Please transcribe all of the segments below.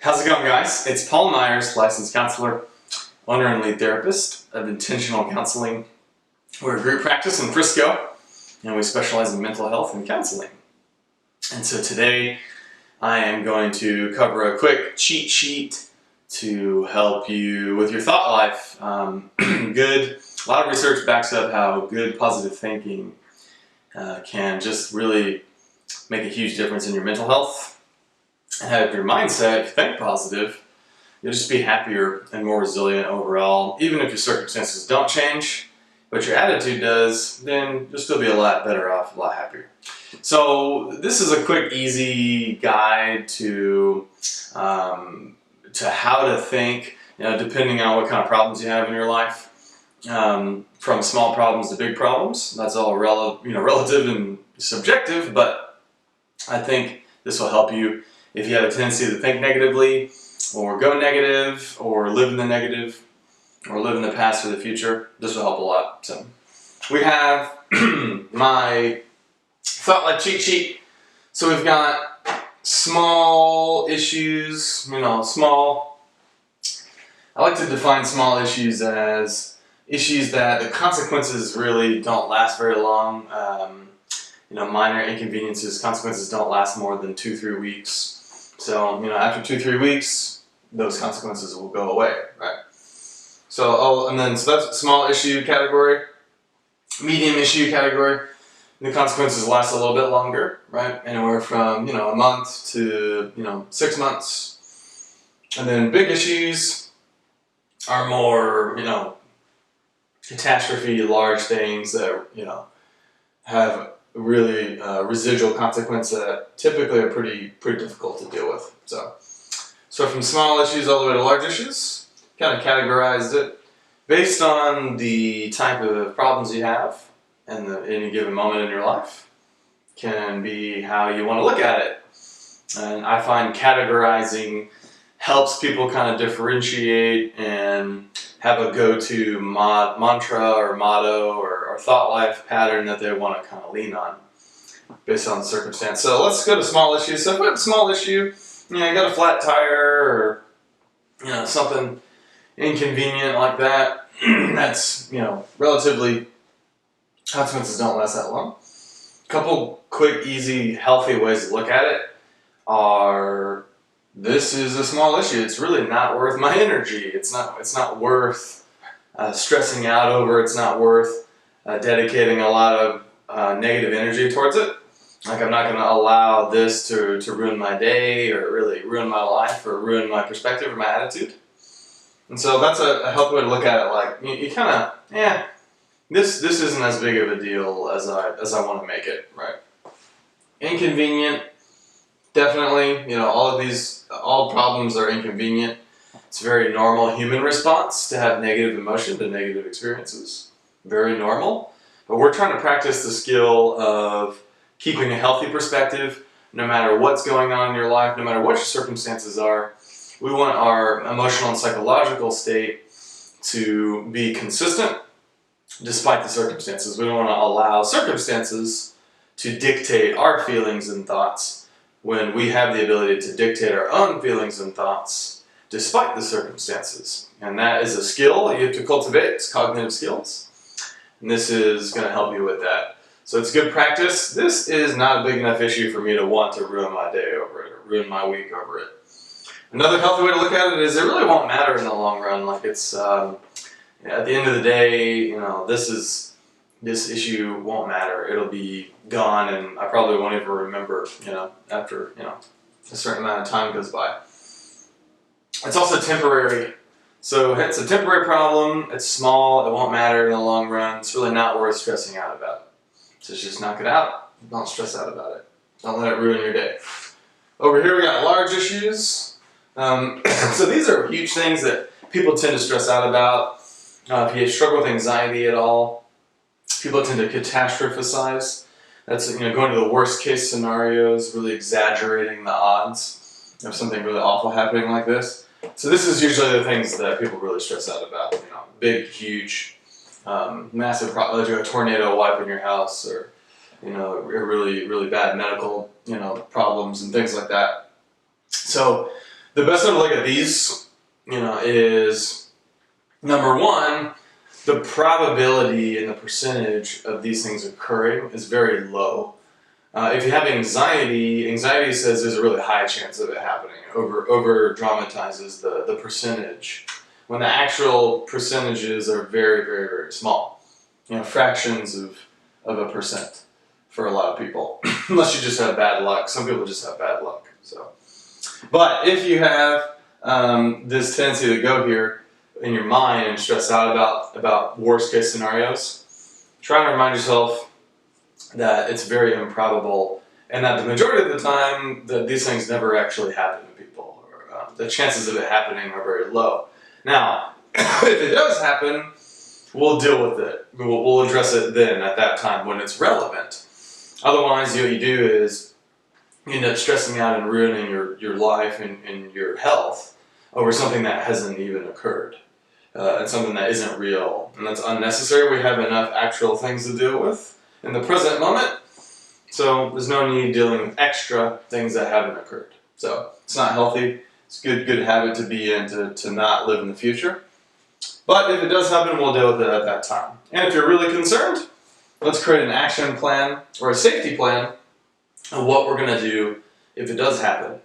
How's it going, guys? It's Paul Myers, licensed counselor, owner and lead therapist of Intentional Counseling. We're a group practice in Frisco, and we specialize in mental health and counseling. And so today, I am going to cover a quick cheat sheet to help you with your thought life. A lot of research backs up how good positive thinking can just really make a huge difference in your mental health. And have your mindset, if you think positive, you'll just be happier and more resilient overall. Even if your circumstances don't change, but your attitude does, then you'll still be a lot better off, a lot happier. So this is a quick, easy guide to how to think, depending on what kind of problems you have in your life. From small problems to big problems. That's all relative and subjective, but I think this will help you if you have a tendency to think negatively, or go negative, or live in the negative, or live in the past or the future. This will help a lot. So we have my thought life cheat sheet. So we've got small issues, small. I like to define small issues as issues that the consequences really don't last very long. Minor inconveniences, consequences don't last more than 2-3 weeks. So, after 2-3 weeks, those consequences will go away, right? So that's small issue category, medium issue category. The consequences last a little bit longer, right? Anywhere from, a month to, 6 months. And then big issues are more, catastrophe, large things that, have really residual consequence that typically are pretty difficult to deal with. So from small issues all the way to large issues, kind of categorized it based on the type of problems you have and any given moment in your life can be how you want to look at it. And I find categorizing helps people kind of differentiate and have a go-to mantra or motto or thought life pattern that they want to kind of lean on based on the circumstance. So let's go to small issues. So if we have a small issue, you got a flat tire or something inconvenient like that, that's relatively, consequences don't last that long. A couple quick, easy, healthy ways to look at it are, this is a small issue. It's really not worth my energy. It's not worth stressing out over. It's not worth dedicating a lot of negative energy towards it. Like, I'm not going to allow this to ruin my day or really ruin my life or ruin my perspective or my attitude. And so that's a healthy way to look at it. Like, you kind of, this isn't as big of a deal as I want to make it, right? Inconvenient, definitely. All problems are inconvenient. It's a very normal human response to have negative emotion, to negative experiences. Very normal. But we're trying to practice the skill of keeping a healthy perspective no matter what's going on in your life, no matter what your circumstances are. We want our emotional and psychological state to be consistent despite the circumstances. We don't want to allow circumstances to dictate our feelings and thoughts when we have the ability to dictate our own feelings and thoughts despite the circumstances. And that is a skill that you have to cultivate. It's cognitive skills. And this is going to help you with that. So it's good practice. This is not a big enough issue for me to want to ruin my day over it or ruin my week over it. Another healthy way to look at it is it really won't matter in the long run. Like, it's at the end of the day, this issue won't matter. It'll be gone, and I probably won't even remember, after a certain amount of time goes by. It's also temporary. So it's a temporary problem, it's small, it won't matter in the long run, it's really not worth stressing out about. So just knock it out, don't stress out about it. Don't let it ruin your day. Over here we got large issues. So these are huge things that people tend to stress out about. If you struggle with anxiety at all, people tend to catastrophize. That's going to the worst case scenarios, really exaggerating the odds of something really awful happening like this. So this is usually the things that people really stress out about. Big, huge, massive, like a tornado wiping your house, or really, really bad medical, problems and things like that. So The best way to look at these, is number one, the probability and the percentage of these things occurring is very low. If you have anxiety says there's a really high chance of it happening. Over dramatizes the percentage, when the actual percentages are very, very, very small. Fractions of a percent for a lot of people. Unless you just have bad luck. Some people just have bad luck. So, but if you have this tendency to go here in your mind and stress out about worst case scenarios, try to remind yourself that it's very improbable, and that the majority of the time that these things never actually happen to people, or the chances of it happening are very low. Now, if it does happen, we'll deal with it. We'll address it then at that time when it's relevant. Otherwise, what you do is you end up stressing out and ruining your life and your health over something that hasn't even occurred. And something that isn't real, and that's unnecessary. We have enough actual things to deal with in the present moment, so there's no need dealing with extra things that haven't occurred. So it's not healthy. It's a good habit to be in to not live in the future. But if it does happen, we'll deal with it at that time. And if you're really concerned, let's create an action plan or a safety plan of what we're going to do if it does happen.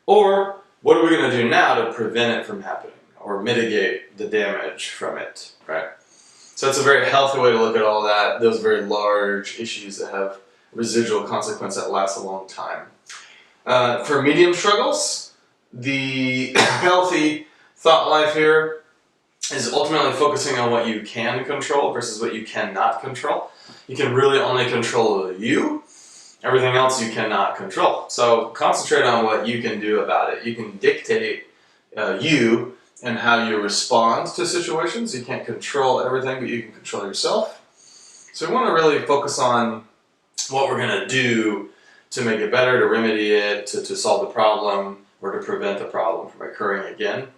Or what are we going to do now to prevent it from happening or mitigate the damage from it, right? So that's a very healthy way to look at all that, those very large issues that have residual consequence that last a long time. For medium struggles, the healthy thought life here is ultimately focusing on what you can control versus what you cannot control. You can really only control you. Everything else you cannot control. So concentrate on what you can do about it. You can dictate you and how you respond to situations. You can't control everything, but you can control yourself. So we want to really focus on what we're going to do to make it better, to remedy it, to solve the problem, or to prevent the problem from occurring again.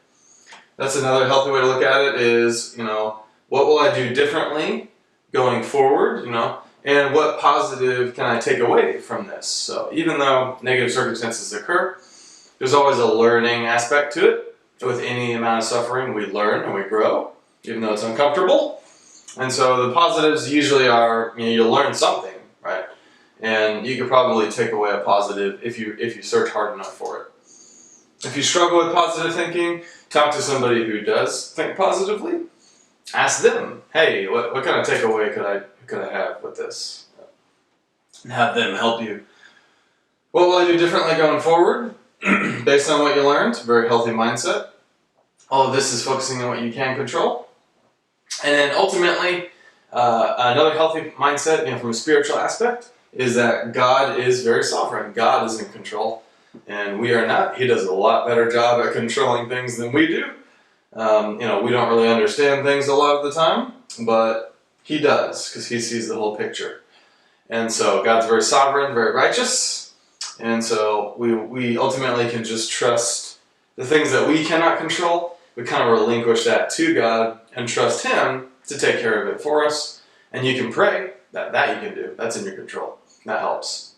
That's another healthy way to look at it is, what will I do differently going forward, and what positive can I take away from this? So even though negative circumstances occur, there's always a learning aspect to it. With any amount of suffering, we learn and we grow, even though it's uncomfortable. And so the positives usually are, you'll learn something, right? And you could probably take away a positive if you search hard enough for it. If you struggle with positive thinking, talk to somebody who does think positively. Ask them, hey, what kind of takeaway could I have with this? And have them help you. What will I do differently going forward? Based on what you learned, very healthy mindset. All of this is focusing on what you can control. And then ultimately, another healthy mindset, from a spiritual aspect, is that God is very sovereign. God is in control, and we are not. He does a lot better job at controlling things than we do. We don't really understand things a lot of the time, but He does, because He sees the whole picture. And so God's very sovereign, very righteous, and so we ultimately can just trust the things that we cannot control. We kind of relinquish that to God and trust Him to take care of it for us. And you can pray that you can do. That's in your control. That helps.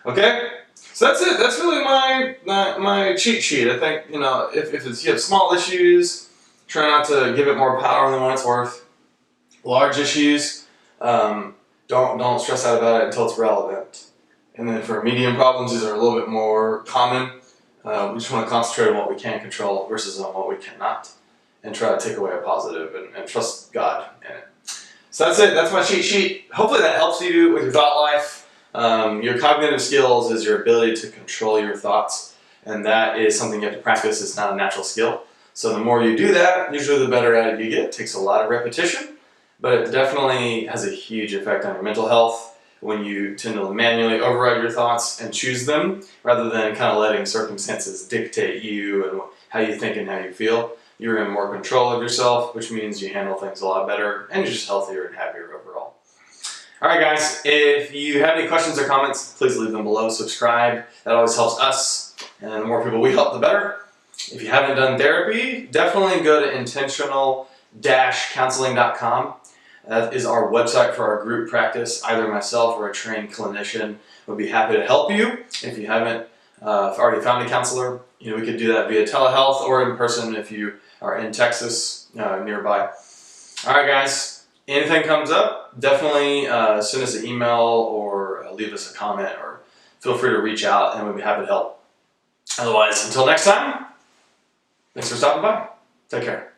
Okay? So that's it. That's really my cheat sheet. I think, if you have small issues, try not to give it more power than what it's worth. Large issues, don't stress out about it until it's relevant. And then for medium problems, these are a little bit more common. We just want to concentrate on what we can control versus on what we cannot, and try to take away a positive and trust God in it. So that's it. That's my cheat sheet. Hopefully that helps you with your thought life. Your cognitive skills is your ability to control your thoughts, and that is something you have to practice. It's not a natural skill. So the more you do that, usually the better at it you get. It takes a lot of repetition, but it definitely has a huge effect on your mental health when you tend to manually override your thoughts and choose them, rather than kind of letting circumstances dictate you and how you think and how you feel. You're in more control of yourself, which means you handle things a lot better, and you're just healthier and happier overall. All right, guys, if you have any questions or comments, please leave them below. Subscribe. That always helps us, and the more people we help, the better. If you haven't done therapy, definitely go to intentional-counseling.com. That is our website for our group practice. Either myself or a trained clinician would be happy to help you. If you haven't already found a counselor, we could do that via telehealth or in person if you are in Texas nearby. All right, guys. Anything comes up, definitely send us an email or leave us a comment, or feel free to reach out, and we'd be happy to help. Otherwise, until next time, thanks for stopping by. Take care.